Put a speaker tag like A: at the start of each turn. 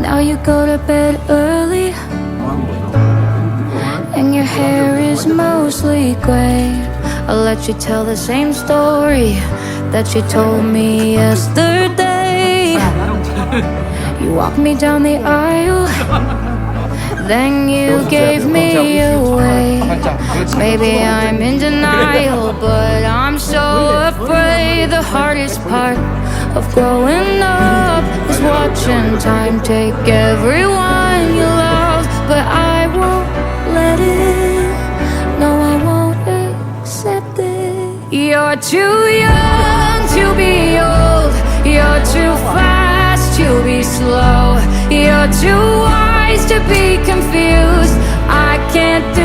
A: Now you go to bed early, and your hair is mostly gray. I'll let you tell the same story that you told me yesterday. You walked me down the aisle, then you gave me away. Maybe I'm in denial, but I'm so afraid. The hardest part of growing up is watching time take everyone you love. But I won't let it, no, I won't accept it. You're too young to be old, you're too fast to be slow, you're too wise to be confused. I can't do